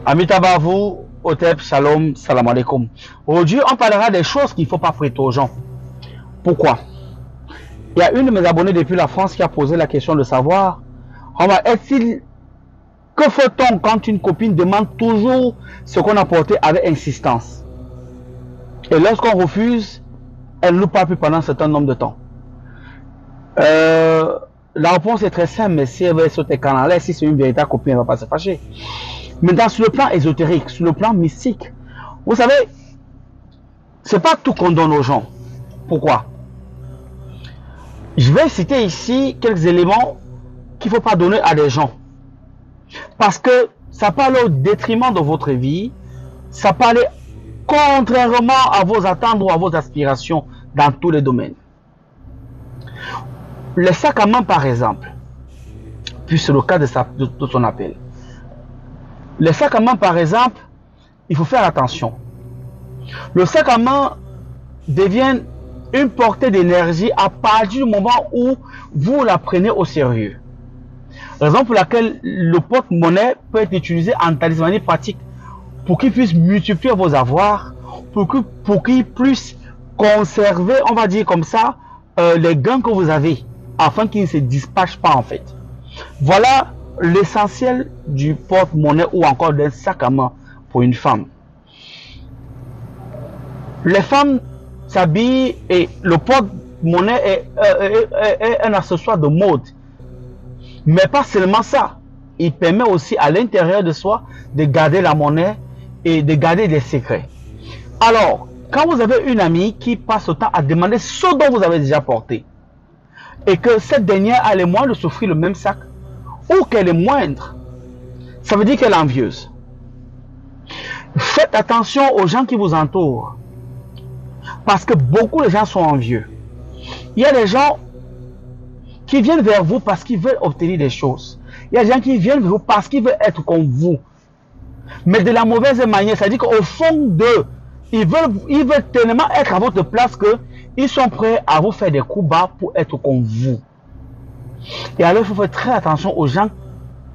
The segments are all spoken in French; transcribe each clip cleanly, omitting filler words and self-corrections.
Amitabha, Otep, Shalom, Salam Alaikum. Aujourd'hui, on parlera des choses qu'il ne faut pas prêter aux gens. Pourquoi? Il y a une de mes abonnés depuis la France qui a posé la question de savoir, que fait-on quand une copine demande toujours ce qu'on a porté avec insistance? Et lorsqu'on refuse, elle nous parle plus pendant un certain nombre de temps. La réponse est très simple, mais si elle veut sauter canal, si c'est une véritable copine, elle ne va pas se fâcher. Maintenant, sur le plan ésotérique, sur le plan mystique, vous savez, c'est pas tout qu'on donne aux gens. Pourquoi? Je vais citer ici quelques éléments qu'il ne faut pas donner à des gens. Parce que ça parle au détriment de votre vie, ça parle contrairement à vos attentes ou à vos aspirations dans tous les domaines. Les sacs à main, par exemple, puis c'est le cas de son appel. Les sacs à main, par exemple, il faut faire attention. Le sac à main devient une portée d'énergie à partir du moment où vous la prenez au sérieux. Raison pour laquelle le porte-monnaie peut être utilisé en talismanie pratique pour qu'il puisse multiplier vos avoirs, pour qu'il puisse conserver, on va dire comme ça, les gains que vous avez, afin qu'ils ne se dispatchent pas en fait. Voilà l'essentiel du porte-monnaie ou encore d'un sac à main pour une femme. Les femmes s'habillent et le porte-monnaie est un accessoire de mode. Mais pas seulement ça. Il permet aussi à l'intérieur de soi de garder la monnaie et de garder des secrets. Alors, quand vous avez une amie qui passe le temps à demander ce dont vous avez déjà porté et que cette dernière a les moyens de s'offrir le même sac, ou qu'elle est moindre, ça veut dire qu'elle est envieuse. Faites attention aux gens qui vous entourent. Parce que beaucoup de gens sont envieux. Il y a des gens qui viennent vers vous parce qu'ils veulent obtenir des choses. Il y a des gens qui viennent vers vous parce qu'ils veulent être comme vous. Mais de la mauvaise manière, c'est-à-dire qu'au fond d'eux, ils veulent tellement être à votre place qu'ils sont prêts à vous faire des coups bas pour être comme vous. Et alors, il faut faire très attention aux gens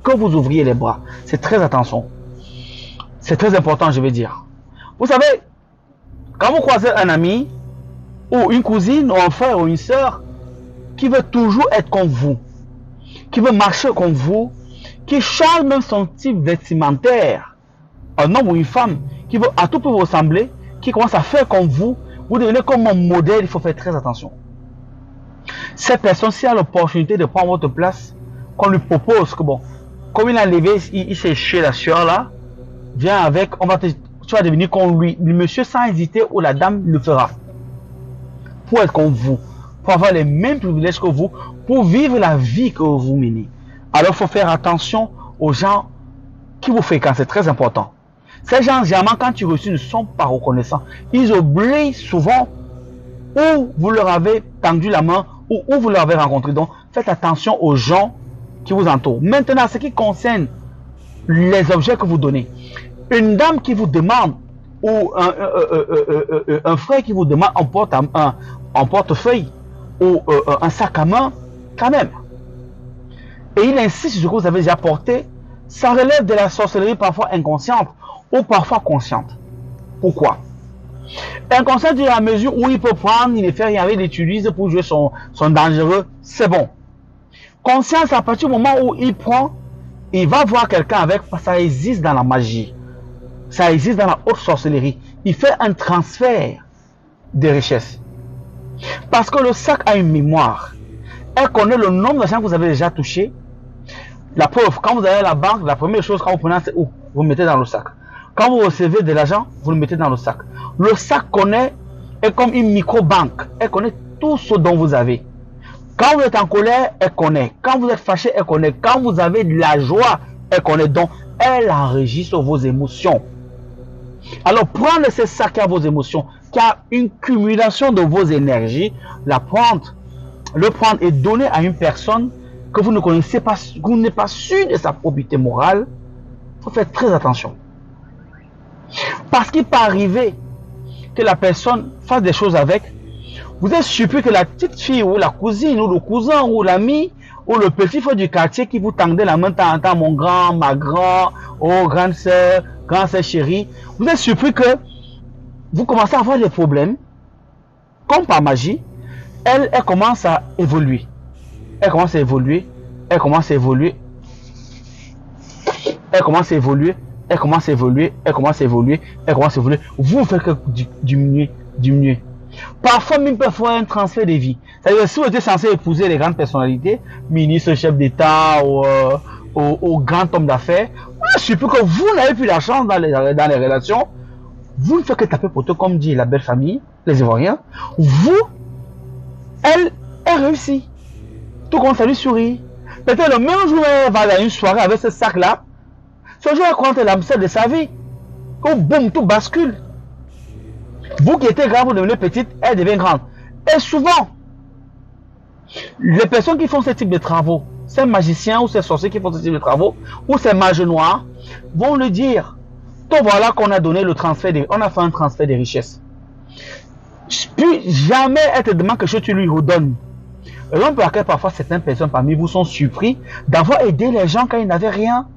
que vous ouvriez les bras. C'est très attention. C'est très important, je vais dire. Vous savez, quand vous croisez un ami, ou une cousine, ou un frère, ou une soeur, qui veut toujours être comme vous, qui veut marcher comme vous, qui change même son type vestimentaire, un homme ou une femme, qui veut à tout pour vous ressembler, qui commence à faire comme vous devenez comme un modèle, il faut faire très attention. Cette personne, si elle a l'opportunité de prendre votre place, qu'on lui propose que bon, comme il a levé, il s'est chez la soeur là, viens avec, tu vas devenir comme lui, le monsieur sans hésiter ou la dame le fera. Pour être comme vous, pour avoir les mêmes privilèges que vous, pour vivre la vie que vous menez. Alors il faut faire attention aux gens qui vous fréquentent, c'est très important. Ces gens, généralement, quand ils reçoivent, ne sont pas reconnaissants. Ils oublient souvent où vous leur avez tendu la main ou où vous leur avez rencontré. Donc, faites attention aux gens qui vous entourent. Maintenant, ce qui concerne les objets que vous donnez, une dame qui vous demande ou un frère qui vous demande un portefeuille ou un sac à main, quand même. Et il insiste sur ce que vous avez déjà porté, ça relève de la sorcellerie parfois inconsciente ou parfois consciente. Pourquoi? Inconscient à la mesure où il peut prendre, il ne fait rien, il l'utilise pour jouer son dangereux, c'est bon. Conscience, à partir du moment où il prend, il va voir quelqu'un avec, ça existe dans la magie, ça existe dans la haute sorcellerie. Il fait un transfert de richesse. Parce que le sac a une mémoire. Elle connaît le nombre d'argent que vous avez déjà touché. La preuve, quand vous allez à la banque, la première chose quand vous prenez, c'est où? Vous mettez dans le sac. Quand vous recevez de l'argent, vous le mettez dans le sac. Le sac connaît, est comme une micro-banque. Elle connaît tout ce dont vous avez. Quand vous êtes en colère, elle connaît. Quand vous êtes fâché, elle connaît. Quand vous avez de la joie, elle connaît. Donc, elle enregistre vos émotions. Alors, prenez ce sac à vos émotions, qui a une cumulation de vos énergies, le prendre et donner à une personne que vous ne connaissez pas, que vous n'êtes pas sûr de sa probité morale. Il faut faire très attention. Parce qu'il peut arriver que la personne fasse des choses avec. Vous êtes surpris que la petite fille ou la cousine ou le cousin ou l'ami ou le petit frère du quartier qui vous tendait la main de temps en temps, mon grand, ma grand, oh grande soeur, grande sœur chérie, vous êtes surpris que vous commencez à avoir des problèmes, comme par magie, elle commence à évoluer. Elle commence à évoluer, elle commence à évoluer, elle commence à évoluer, elle commence à évoluer, elle commence à évoluer, elle commence à évoluer. Vous faites que diminuer. Parfois, même parfois un transfert de vie. C'est-à-dire, si vous êtes censé épouser les grandes personnalités, ministre, chef d'État ou grand homme d'affaires, je suppose que vous n'avez plus la chance dans les relations. Vous ne faites que taper pour tout, comme dit la belle famille, les Ivoiriens. Vous, elle réussit. Tout comme ça lui sourit. Peut-être le même jour, elle va dans une soirée avec ce sac-là. Ce jour, elle compte l'âme de sa vie. Comme boum, tout bascule. Vous qui étiez grande, vous devenez petite, elle devient grande. Et souvent, les personnes qui font ce type de travaux, ces magiciens ou ces sorciers qui font ce type de travaux, ou ces mages noirs, vont le dire. Donc voilà qu'on a donné le transfert, on a fait un transfert de richesse. Puis jamais elle te demande quelque chose, tu lui redonnes. Raison pour laquelle parfois certaines personnes parmi vous sont surpris d'avoir aidé les gens quand ils n'avaient rien,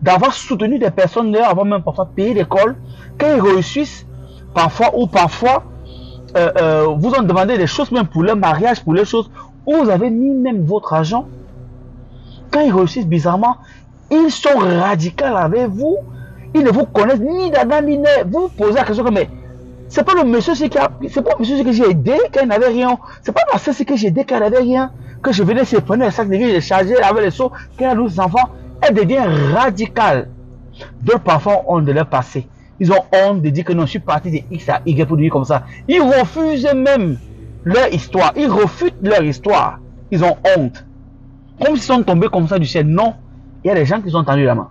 d'avoir soutenu des personnes, avoir même parfois payé l'école, quand ils réussissent, parfois vous ont demandé des choses même pour leur mariage, pour les choses où vous avez mis même votre argent. Quand ils réussissent bizarrement, ils sont radicaux avec vous. Ils ne vous connaissent ni d'Adam ni d'Ève. Vous posez la question comme, mais c'est pas le monsieur c'est pas le monsieur que j'ai aidé quand il n'avait rien. C'est pas la sœur que j'ai aidé quand il n'avait rien. Que je venais se prendre le sac de vie, je chargeais avec les seaux, quand il a 12 enfants. Elle devient radicale. Donc parfois on de leur passé. Ils ont honte de dire que non, je suis parti de X à Y pour dire comme ça. Ils refusent même leur histoire. Ils refutent leur histoire. Ils ont honte. Comme s'ils sont tombés comme ça du ciel. Non. Il y a des gens qui ont tendu la main.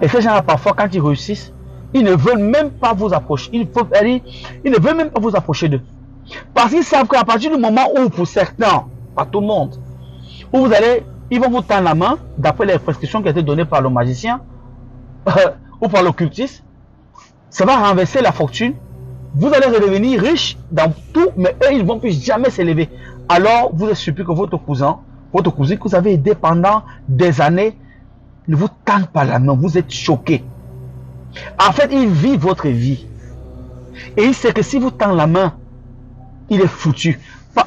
Et ces gens-là, parfois, quand ils réussissent, ils ne veulent même pas vous approcher. Ils ne veulent même pas vous approcher d'eux. Parce qu'ils savent qu'à partir du moment où, pour certains, pas tout le monde, où vous allez, ils vont vous tendre la main, d'après les prescriptions qui ont été données par le magicien, ou par l'occultiste, ça va renverser la fortune. Vous allez redevenir riche dans tout, mais eux, ils ne vont plus jamais s'élever. Alors, vous êtes surpris que votre cousin, votre cousine que vous avez aidé pendant des années, ne vous tente pas la main, vous êtes choqué. En fait, il vit votre vie. Et il sait que si vous tend la main, il est foutu.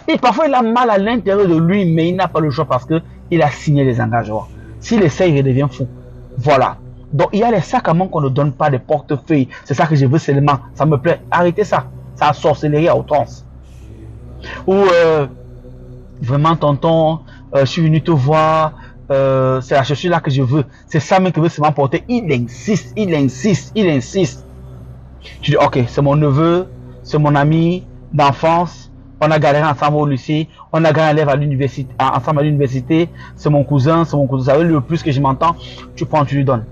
Et parfois, il a mal à l'intérieur de lui, mais il n'a pas le choix parce qu'il a signé les engagements. S'il essaie, il devient fou. Voilà. Donc, il y a les sacs à main qu'on ne donne pas, des portefeuilles. C'est ça que je veux seulement. Ça me plaît. Arrêtez ça. C'est la sorcellerie à outrance. Ou, vraiment, tonton, je suis venu te voir. C'est la chaussure là que je veux. C'est ça même que veut seulement porter. Il insiste, il insiste, il insiste. Je dis, ok, c'est mon neveu, c'est mon ami d'enfance. On a galéré ensemble au lycée. On a gagné un élève à l'université, ensemble à l'université. C'est mon cousin, c'est mon cousin. Ça veut le plus que je m'entends. Tu prends, tu lui donnes.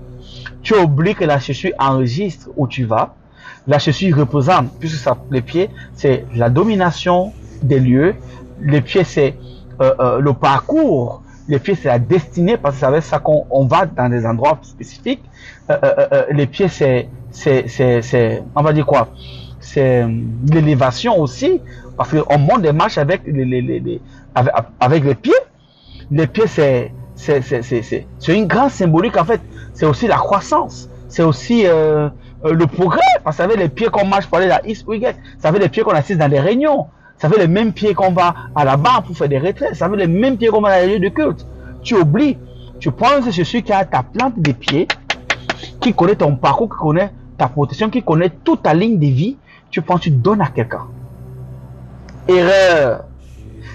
Tu oublies que la chaussure enregistre où tu vas. La chaussure représente, puisque ça, les pieds, c'est la domination des lieux. Les pieds, c'est le parcours. Les pieds, c'est la destinée, parce que c'est avec ça qu'on va dans des endroits spécifiques. Les pieds, c'est, on va dire quoi? C'est l'élévation aussi, parce qu'on monte des marches avec avec les pieds. Les pieds, c'est une grande symbolique, en fait. C'est aussi la croissance. C'est aussi le progrès, parce que ça fait les pieds qu'on marche pour aller à X ou Y. Ça fait les pieds qu'on assiste dans des réunions. Ça fait les mêmes pieds qu'on va à la banque pour faire des retraites. Ça fait les mêmes pieds qu'on va dans les lieux de culte. Tu oublies. Tu prends celui qui a ta plante des pieds, qui connaît ton parcours, qui connaît ta protection, qui connaît toute ta ligne de vie. Tu prends, tu donnes à quelqu'un. Erreur.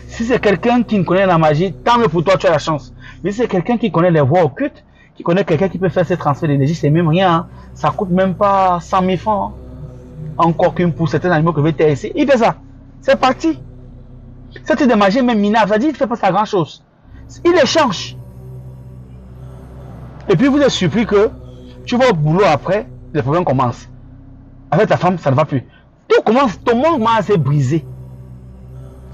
Si c'est quelqu'un qui ne connaît la magie, tant mieux pour toi, tu as la chance. Mais si c'est quelqu'un qui connaît les voies occultes, qui connaît quelqu'un qui peut faire ces transferts d'énergie, c'est même rien. Hein. Ça coûte même pas 100 000 francs. Hein. Encore qu'une pour certains animaux que je vais tester. Il fait ça. C'est parti. Ce type de magie, même minable, ça dit, il ne fait pas ça grand chose. Il échange. Et puis vous êtes surpris que tu vas au boulot après, les problèmes commencent. Avec ta femme, ça ne va plus. Tout commence, ton monde commence à se briser.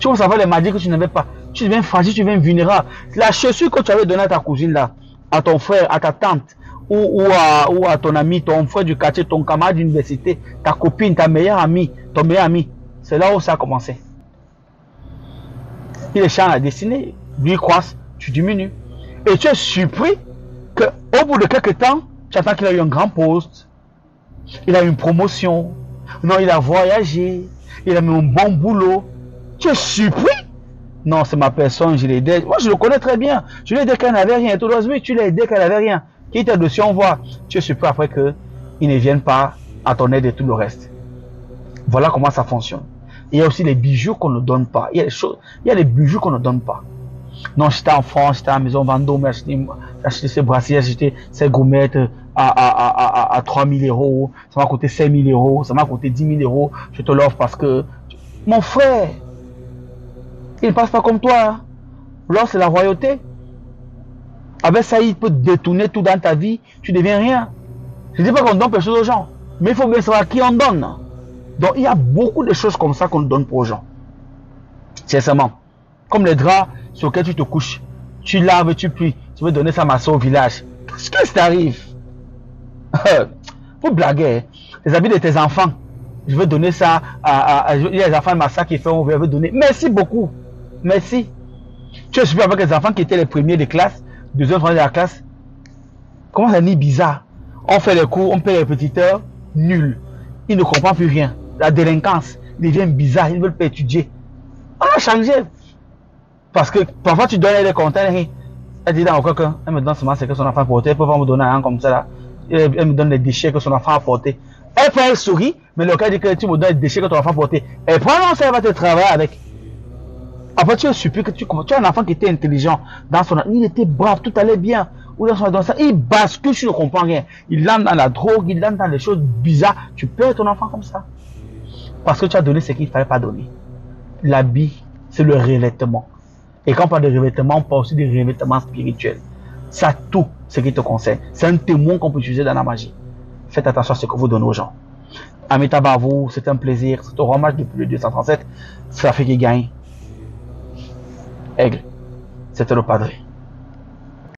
Tu vas savoir les magies que tu n'avais pas. Tu deviens fragile, tu deviens vulnérable. La chaussure que tu avais donnée à ta cousine là, à ton frère, à ta tante, ou à ton ami, ton frère du quartier, ton camarade d'université, ta copine, ta meilleure amie, ton meilleur ami. C'est là où ça a commencé. Il échange la destinée, lui croise, tu diminues. Et tu es surpris qu'au bout de quelques temps, Tu attends qu'il a eu un grand poste, il a eu une promotion, non, il a voyagé, il a mis un bon boulot. Tu es surpris? Non, c'est ma personne, je l'ai aidé. Moi, je le connais très bien. Je l'ai aidé qu'elle n'avait rien. Tout le monde, oui, tu l'as aidé qu'elle n'avait rien. Qui était dessus, on voit. Tu es surpris après qu'ils ne viennent pas à ton aide et tout le reste. Voilà comment ça fonctionne. Il y a aussi les bijoux qu'on ne donne pas. Il y a des choses, il y a des bijoux qu'on ne donne pas. Non, j'étais en France, j'étais à la maison Vendôme, j'ai acheté ces bracelets, j'ai acheté ces gommettes à 3 000 euros. Ça m'a coûté 5 000 euros, ça m'a coûté 10 000 euros. Je te l'offre parce que mon frère, il ne passe pas comme toi. Hein. L'or, c'est la royauté. Avec ça, il peut détourner tout dans ta vie. Tu deviens rien. Je ne dis pas qu'on donne quelque chose aux gens. Mais il faut bien savoir à qui on donne. Donc, il y a beaucoup de choses comme ça qu'on donne pour aux gens. Sincèrement. Comme les draps sur lesquels tu te couches. Tu laves, tu plies. Tu veux donner ça à ma soeur au village. Qu'est-ce qui t'arrive? Faut blaguer. Les habits de tes enfants. Je veux donner ça il y a les enfants de ma soeur qui font, je veux donner. Merci beaucoup. Merci. Tu es suivi avec les enfants qui étaient les premiers de classe, deuxième, troisième de la classe. Comment ça dit bizarre? On fait les cours, on paye les petites heures, nul. Ils ne comprennent plus rien. La délinquance devient bizarre, ils ne veulent pas étudier. On a changé. Parce que parfois tu donnes des conteneurs. Elle dit dans quelqu'un, elle me donne seulement ce que son enfant a porté, elle peut pas me donner un comme ça là. Elle me donne les déchets que son enfant a porté. Elle fait elle sourit, mais le cas dit que tu me donnes les déchets que ton enfant a porté. Elle prend non, ça, elle va te travailler avec. Après, tu es surpris que tu as un enfant qui était intelligent. Dans son, il était brave, tout allait bien. Ou dans ça, il bascule, tu ne comprends rien. Il entre dans la drogue, il entre dans les choses bizarres. Tu perds ton enfant comme ça. Parce que tu as donné ce qu'il ne fallait pas donner. L'habit, c'est le revêtement. Et quand on parle de revêtement, on parle aussi de revêtement spirituel. Ça tout ce qui te concerne. C'est un témoin qu'on peut utiliser dans la magie. Faites attention à ce que vous donnez aux gens. Amitabha à vous, c'est un plaisir. C'est un match depuis le 237. Ça fait qu'il gagne. Aigle, c'était le padre.